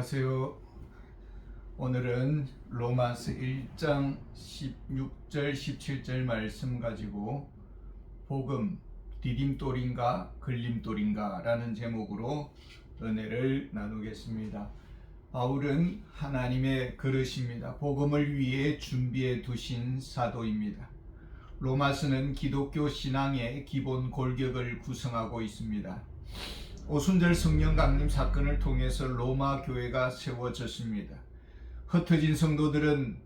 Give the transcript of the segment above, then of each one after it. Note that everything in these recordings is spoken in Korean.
안녕하세요. 오늘은 로마서 1장 16절 17절 말씀 가지고 복음 디딤돌인가 걸림돌인가 라는 제목으로 은혜를 나누겠습니다. 바울은 하나님의 그릇입니다. 복음을 위해 준비해 두신 사도입니다. 로마서는 기독교 신앙의 기본 골격을 구성하고 있습니다. 오순절 성령 강림 사건을 통해서 로마 교회가 세워졌습니다. 흩어진 성도들은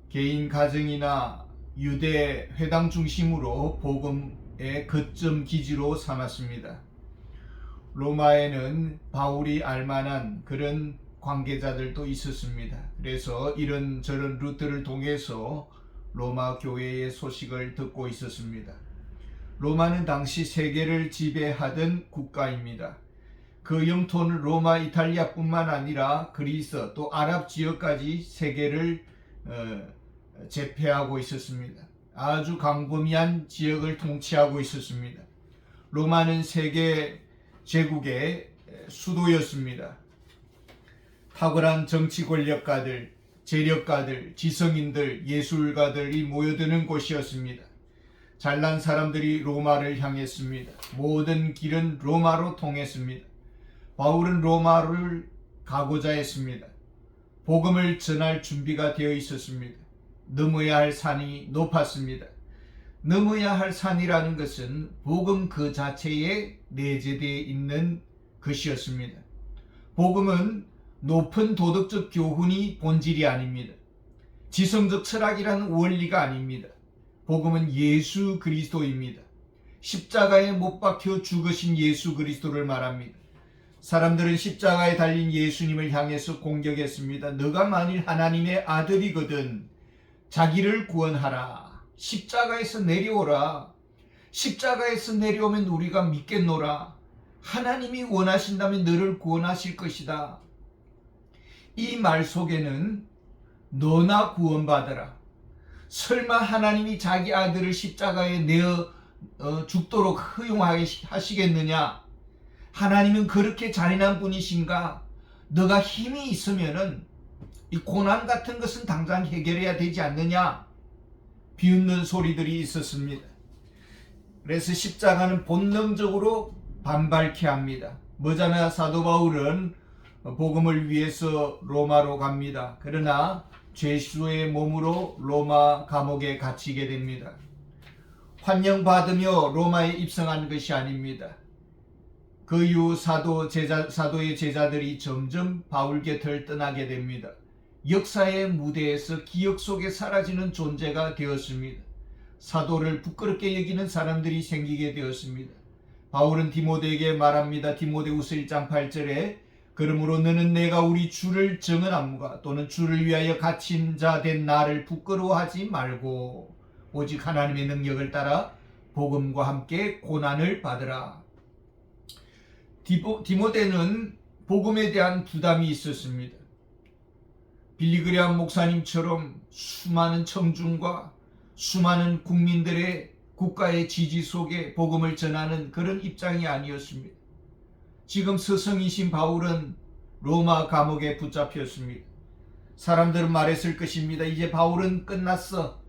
개인 가정이나 유대 회당 중심으로 복음의 거점 기지로 삼았습니다. 로마에는 바울이 알만한 그런 관계자들도 있었습니다. 그래서 이런저런 루트를 통해서 로마 교회의 소식을 듣고 있었습니다. 로마는 당시 세계를 지배하던 국가입니다. 그 영토는 로마, 이탈리아뿐만 아니라 그리스 또 아랍 지역까지 세계를 제패하고 있었습니다. 아주 광범위한 지역을 통치하고 있었습니다. 로마는 세계 제국의 수도였습니다. 탁월한 정치 권력가들, 재력가들, 지성인들, 예술가들이 모여드는 곳이었습니다. 잘난 사람들이 로마를 향했습니다. 모든 길은 로마로 통했습니다. 바울은 로마를 가고자 했습니다. 복음을 전할 준비가 되어 있었습니다. 넘어야 할 산이 높았습니다. 넘어야 할 산이라는 것은 복음 그 자체에 내재되어 있는 것이었습니다. 복음은 높은 도덕적 교훈이 본질이 아닙니다. 지성적 철학이라는 원리가 아닙니다. 복음은 예수 그리스도입니다. 십자가에 못 박혀 죽으신 예수 그리스도를 말합니다. 사람들은 십자가에 달린 예수님을 향해서 공격했습니다. 너가 만일 하나님의 아들이거든 자기를 구원하라. 십자가에서 내려오라. 십자가에서 내려오면 우리가 믿겠노라. 하나님이 원하신다면 너를 구원하실 것이다. 이 말 속에는 너나 구원받으라. 설마 하나님이 자기 아들을 십자가에 내어 죽도록 허용하시겠느냐? 하나님은 그렇게 잔인한 분이신가? 너가 힘이 있으면은 이 고난 같은 것은 당장 해결해야 되지 않느냐? 비웃는 소리들이 있었습니다. 그래서 십자가는 본능적으로 반발케 합니다. 머지않아 사도 바울은 복음을 위해서 로마로 갑니다. 그러나 죄수의 몸으로 로마 감옥에 갇히게 됩니다. 환영받으며 로마에 입성한 것이 아닙니다. 그 이후 사도의 제자들이 점점 바울 곁을 떠나게 됩니다. 역사의 무대에서 기억 속에 사라지는 존재가 되었습니다. 사도를 부끄럽게 여기는 사람들이 생기게 되었습니다. 바울은 디모데에게 말합니다. 디모데후서 1장 8절에 그러므로 너는 내가 우리 주를 증언함과 또는 주를 위하여 갇힌 자 된 나를 부끄러워하지 말고 오직 하나님의 능력을 따라 복음과 함께 고난을 받으라. 디모데는 복음에 대한 부담이 있었습니다. 빌리그레암 목사님처럼 수많은 청중과 수많은 국민들의 국가의 지지 속에 복음을 전하는 그런 입장이 아니었습니다. 지금 스승이신 바울은 로마 감옥에 붙잡혔습니다. 사람들은 말했을 것입니다. 이제 바울은 끝났어.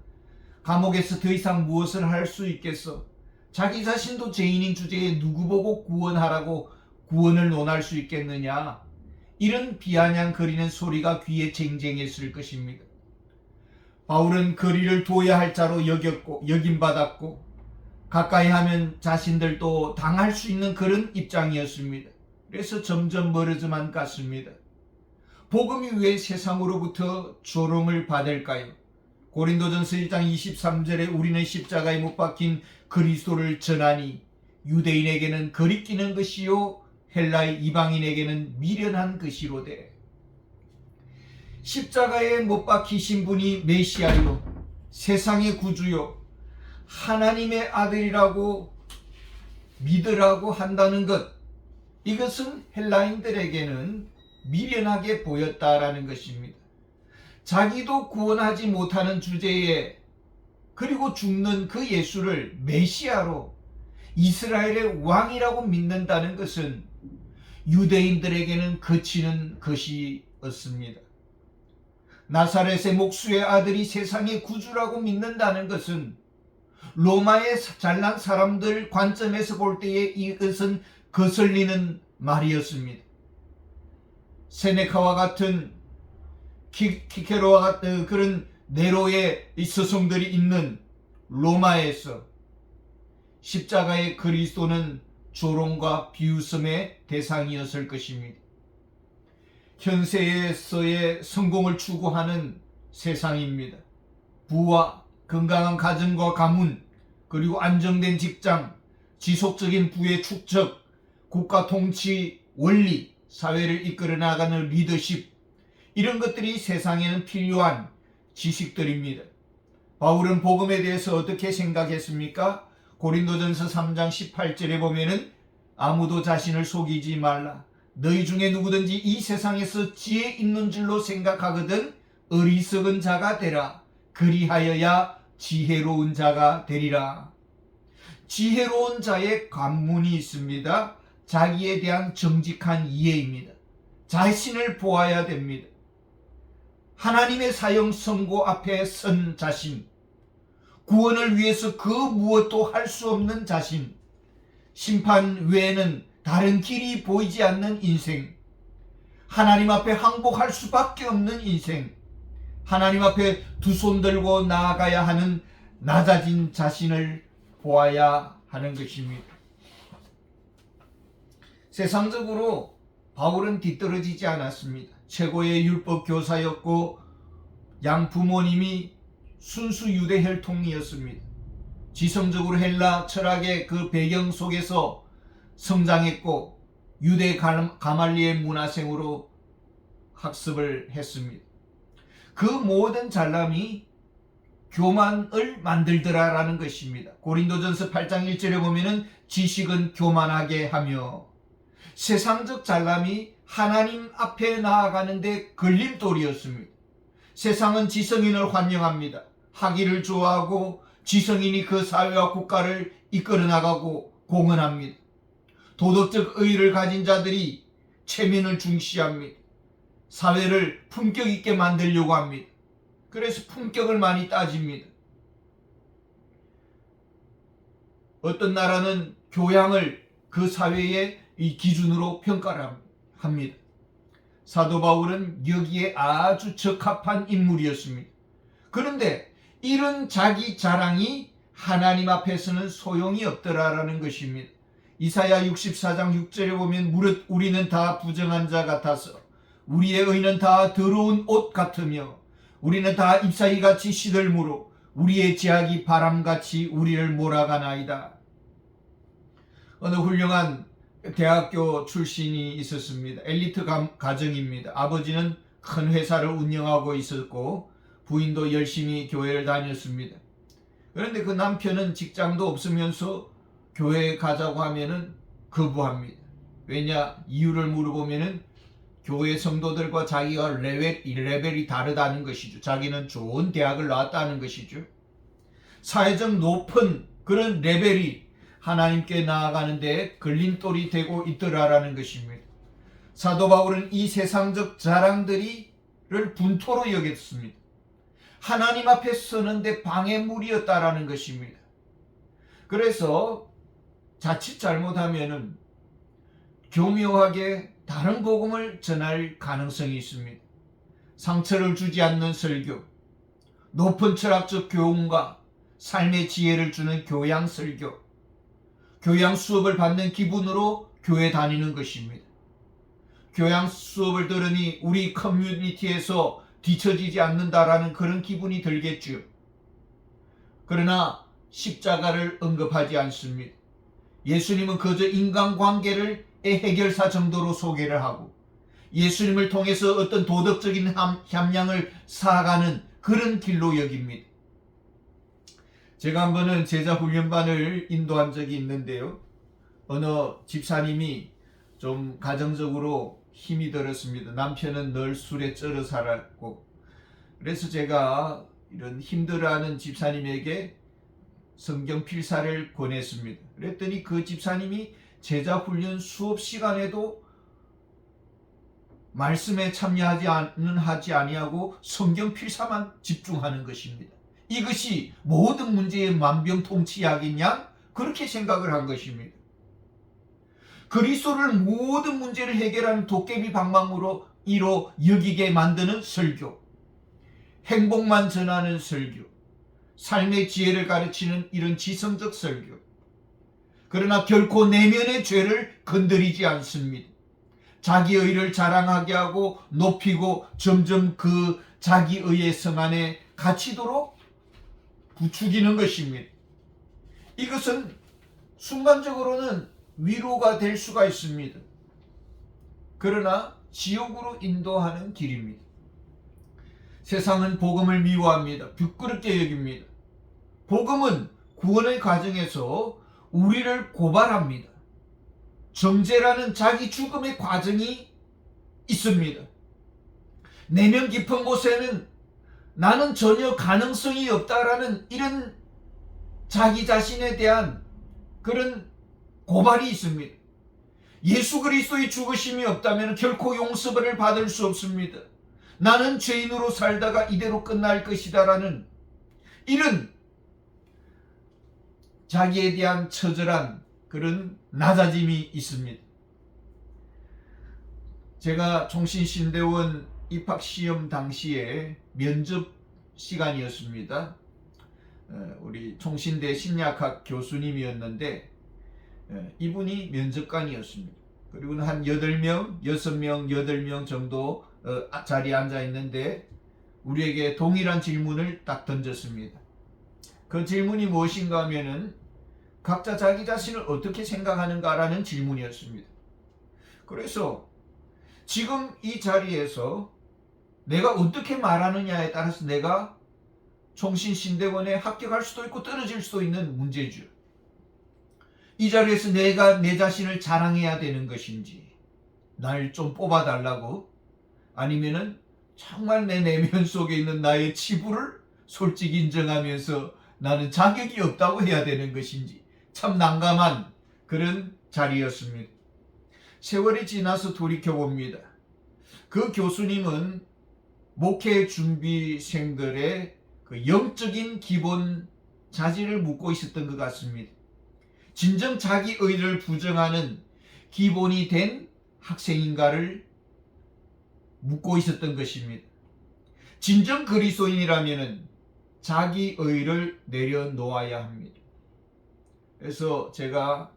감옥에서 더 이상 무엇을 할 수 있겠어. 자기 자신도 죄인인 주제에 누구 보고 구원하라고 구원을 논할 수 있겠느냐. 이런 비아냥거리는 소리가 귀에 쟁쟁했을 것입니다. 바울은 거리를 둬야 할 자로 여김받았고 가까이 하면 자신들도 당할 수 있는 그런 입장이었습니다. 그래서 점점 멀어져만 갔습니다. 복음이 왜 세상으로부터 조롱을 받을까요? 고린도전서 1장 23절에 우리는 십자가에 못 박힌 그리스도를 전하니 유대인에게는 거리끼는 것이요 헬라의 이방인에게는 미련한 것이로되. 십자가에 못 박히신 분이 메시아요 세상의 구주요 하나님의 아들이라고 믿으라고 한다는 것, 이것은 헬라인들에게는 미련하게 보였다라는 것입니다. 자기도 구원하지 못하는 주제에 그리고 죽는 그 예수를 메시아로 이스라엘의 왕이라고 믿는다는 것은 유대인들에게는 그치는 것이었습니다. 나사렛의 목수의 아들이 세상의 구주라고 믿는다는 것은 로마의 잘난 사람들 관점에서 볼 때에 이것은 거슬리는 말이었습니다. 세네카와 같은 키케로와 같은 그런 네로의 스승들이 있는 로마에서 십자가의 그리스도는 조롱과 비웃음의 대상이었을 것입니다. 현세에서의 성공을 추구하는 세상입니다. 부와 건강한 가정과 가문, 그리고 안정된 직장, 지속적인 부의 축적, 국가 통치 원리, 사회를 이끌어 나가는 리더십, 이런 것들이 세상에는 필요한 지식들입니다. 바울은 복음에 대해서 어떻게 생각했습니까? 고린도전서 3장 18절에 보면은 아무도 자신을 속이지 말라. 너희 중에 누구든지 이 세상에서 지혜 있는 줄로 생각하거든 어리석은 자가 되라. 그리하여야 지혜로운 자가 되리라. 지혜로운 자의 관문이 있습니다. 자기에 대한 정직한 이해입니다. 자신을 보아야 됩니다. 하나님의 사형 선고 앞에 선 자신, 구원을 위해서 그 무엇도 할 수 없는 자신, 심판 외에는 다른 길이 보이지 않는 인생, 하나님 앞에 항복할 수밖에 없는 인생, 하나님 앞에 두 손 들고 나아가야 하는 낮아진 자신을 보아야 하는 것입니다. 세상적으로 바울은 뒤떨어지지 않았습니다. 최고의 율법 교사였고 양부모님이 순수 유대 혈통이었습니다. 지성적으로 헬라 철학의 그 배경 속에서 성장했고 유대 가말리엘 문화생으로 학습을 했습니다. 그 모든 잘남이 교만을 만들더라라는 것입니다. 고린도전서 8장 1절에 보면은 지식은 교만하게 하며, 세상적 잘남이 하나님 앞에 나아가는데 걸림돌이었습니다. 세상은 지성인을 환영합니다. 학위를 좋아하고 지성인이 그 사회와 국가를 이끌어 나가고 공헌합니다. 도덕적 의의를 가진 자들이 체면을 중시합니다. 사회를 품격 있게 만들려고 합니다. 그래서 품격을 많이 따집니다. 어떤 나라는 교양을 그 사회의 이 기준으로 평가를 합니다. 사도 바울은 여기에 아주 적합한 인물이었습니다. 그런데 이런 자기 자랑이 하나님 앞에서는 소용이 없더라라는 것입니다. 이사야 64장 6절에 보면 무릇 우리는 다 부정한 자 같아서 우리의 의는 다 더러운 옷 같으며 우리는 다 잎사귀같이 시들므로 우리의 제약이 바람같이 우리를 몰아가나이다. 어느 훌륭한 대학교 출신이 있었습니다. 엘리트 가정입니다. 아버지는 큰 회사를 운영하고 있었고 부인도 열심히 교회를 다녔습니다. 그런데 그 남편은 직장도 없으면서 교회에 가자고 하면은 거부합니다. 왜냐? 이유를 물어보면은 교회 성도들과 자기가 레벨이 다르다는 것이죠. 자기는 좋은 대학을 나왔다는 것이죠. 사회적 높은 그런 레벨이 하나님께 나아가는데 걸림돌이 되고 있더라라는 것입니다. 사도 바울은 이 세상적 자랑들을 분토로 여겼습니다. 하나님 앞에 서는데 방해물이었다라는 것입니다. 그래서 자칫 잘못하면은 교묘하게 다른 복음을 전할 가능성이 있습니다. 상처를 주지 않는 설교, 높은 철학적 교훈과 삶의 지혜를 주는 교양 설교, 교양 수업을 받는 기분으로 교회 다니는 것입니다. 교양 수업을 들으니 우리 커뮤니티에서 뒤처지지 않는다라는 그런 기분이 들겠죠. 그러나 십자가를 언급하지 않습니다. 예수님은 그저 인간관계를 해결사 정도로 소개를 하고 예수님을 통해서 어떤 도덕적인 함량을 쌓아가는 그런 길로 여깁니다. 제가 한 번은 제자 훈련반을 인도한 적이 있는데요. 어느 집사님이 좀 가정적으로 힘이 들었습니다. 남편은 늘 술에 쩔어 살았고, 그래서 제가 이런 힘들어하는 집사님에게 성경 필사를 권했습니다. 그랬더니 그 집사님이 제자 훈련 수업 시간에도 말씀에 하지 아니하고 성경 필사만 집중하는 것입니다. 이것이 모든 문제의 만병통치약이냐? 그렇게 생각을 한 것입니다. 그리스도를 모든 문제를 해결하는 도깨비 방망으로 이로 여기게 만드는 설교, 행복만 전하는 설교, 삶의 지혜를 가르치는 이런 지성적 설교. 그러나 결코 내면의 죄를 건드리지 않습니다. 자기의를 자랑하게 하고 높이고 점점 그 자기의의 성 안에 갇히도록 부추기는 것입니다. 이것은 순간적으로는 위로가 될 수가 있습니다. 그러나 지옥으로 인도하는 길입니다. 세상은 복음을 미워합니다. 부끄럽게 여깁니다. 복음은 구원의 과정에서 우리를 고발합니다. 정죄라는 자기 죽음의 과정이 있습니다. 내면 깊은 곳에는 나는 전혀 가능성이 없다라는 이런 자기 자신에 대한 그런 고발이 있습니다. 예수 그리스도의 죽으심이 없다면 결코 용서를 받을 수 없습니다. 나는 죄인으로 살다가 이대로 끝날 것이다라는 이런 자기에 대한 처절한 그런 낮아짐이 있습니다. 제가 총신신대원 입학시험 당시에 면접 시간이었습니다. 우리 총신대 심리학학 교수님이었는데 이분이 면접관이었습니다. 그리고 한 8명, 6명, 8명 정도 자리에 앉아 있는데 우리에게 동일한 질문을 딱 던졌습니다. 그 질문이 무엇인가 하면은 각자 자기 자신을 어떻게 생각하는가라는 질문이었습니다. 그래서 지금 이 자리에서 내가 어떻게 말하느냐에 따라서 내가 총신신대원에 합격할 수도 있고 떨어질 수도 있는 문제죠. 이 자리에서 내가 내 자신을 자랑해야 되는 것인지, 날 좀 뽑아달라고, 아니면은 정말 내 내면 속에 있는 나의 치부를 솔직히 인정하면서 나는 자격이 없다고 해야 되는 것인지 참 난감한 그런 자리였습니다. 세월이 지나서 돌이켜봅니다. 그 교수님은 목회 준비생들의 그 영적인 기본 자질을 묻고 있었던 것 같습니다. 진정 자기 의를 부정하는 기본이 된 학생인가를 묻고 있었던 것입니다. 진정 그리스도인이라면 자기 의를 내려놓아야 합니다. 그래서 제가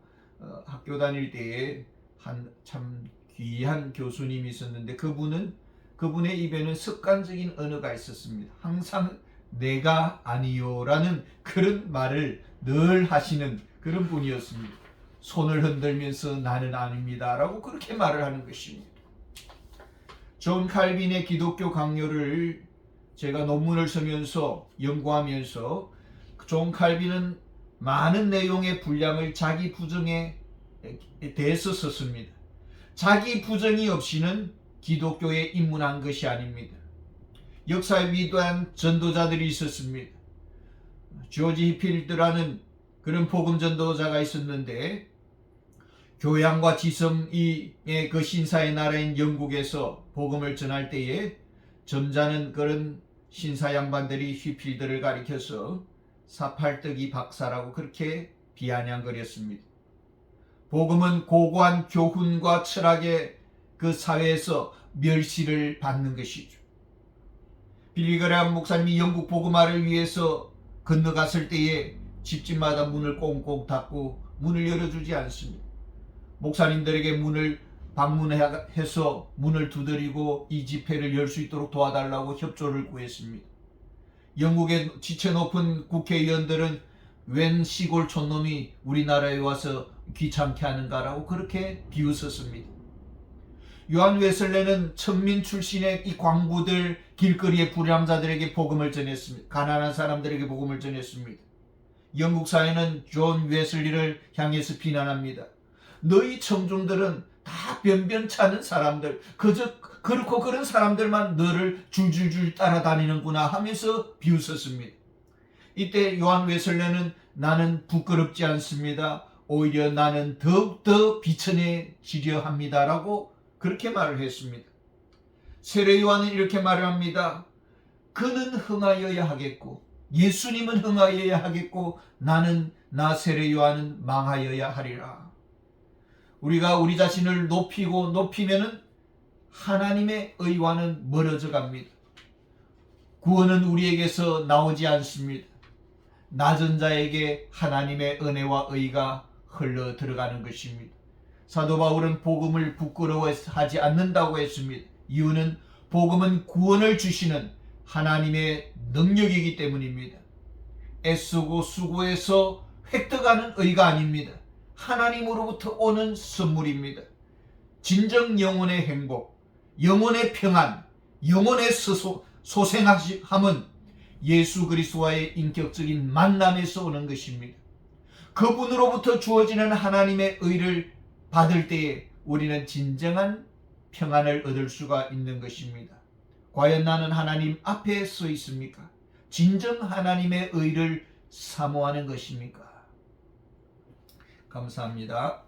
학교 다닐 때에 한 참 귀한 교수님이 있었는데 그분의 입에는 습관적인 언어가 있었습니다. 항상 내가 아니요라는 그런 말을 늘 하시는 그런 분이었습니다. 손을 흔들면서 나는 아닙니다라고 그렇게 말을 하는 것입니다. 존 칼빈의 기독교 강요를 제가 논문을 쓰면서 연구하면서 존 칼빈은 많은 내용의 분량을 자기 부정에 대해서 썼습니다. 자기 부정이 없이는 기독교에 입문한 것이 아닙니다. 역사에 위대한 전도자들이 있었습니다. 조지 히필드라는 그런 복음 전도자가 있었는데 교양과 지성의 그 신사의 나라인 영국에서 복음을 전할 때에 점잖은 그런 신사 양반들이 히필드를 가리켜서 사팔뜨기 박사라고 그렇게 비아냥거렸습니다. 복음은 고고한 교훈과 철학의 그 사회에서 멸시를 받는 것이죠. 빌리 그레엄 목사님이 영국 복음화를 위해서 건너갔을 때에 집집마다 문을 꽁꽁 닫고 문을 열어주지 않습니다. 목사님들에게 문을 방문해서 문을 두드리고 이 집회를 열 수 있도록 도와달라고 협조를 구했습니다. 영국의 지체 높은 국회의원들은 웬 시골 촌놈이 우리나라에 와서 귀찮게 하는가라고 그렇게 비웃었습니다. 요한 웨슬레는 천민 출신의 이 광부들 길거리의 불량자들에게 복음을 전했습니다. 가난한 사람들에게 복음을 전했습니다. 영국 사회는 존 웨슬리를 향해서 비난합니다. 너희 청중들은 다 변변찮은 사람들, 그렇고 그런 사람들만 너를 줄줄줄 따라다니는구나 하면서 비웃었습니다. 이때 요한 웨슬레는 나는 부끄럽지 않습니다. 오히려 나는 더욱더 비천해지려 합니다라고 그렇게 말을 했습니다. 세례 요한은 이렇게 말을 합니다. 그는 흥하여야 하겠고 예수님은 흥하여야 하겠고 나 세례 요한은 망하여야 하리라. 우리가 우리 자신을 높이고 높이면은 하나님의 의와는 멀어져 갑니다. 구원은 우리에게서 나오지 않습니다. 낮은 자에게 하나님의 은혜와 의가 흘러 들어가는 것입니다. 사도 바울은 복음을 부끄러워하지 않는다고 했습니다. 이유는 복음은 구원을 주시는 하나님의 능력이기 때문입니다. 애쓰고 수고해서 획득하는 의가 아닙니다. 하나님으로부터 오는 선물입니다. 진정 영혼의 행복, 영혼의 평안, 영혼의 소생함은 예수 그리스도와의 인격적인 만남에서 오는 것입니다. 그분으로부터 주어지는 하나님의 의를 받을 때에 우리는 진정한 평안을 얻을 수가 있는 것입니다. 과연 나는 하나님 앞에 서 있습니까? 진정 하나님의 의를 사모하는 것입니까? 감사합니다.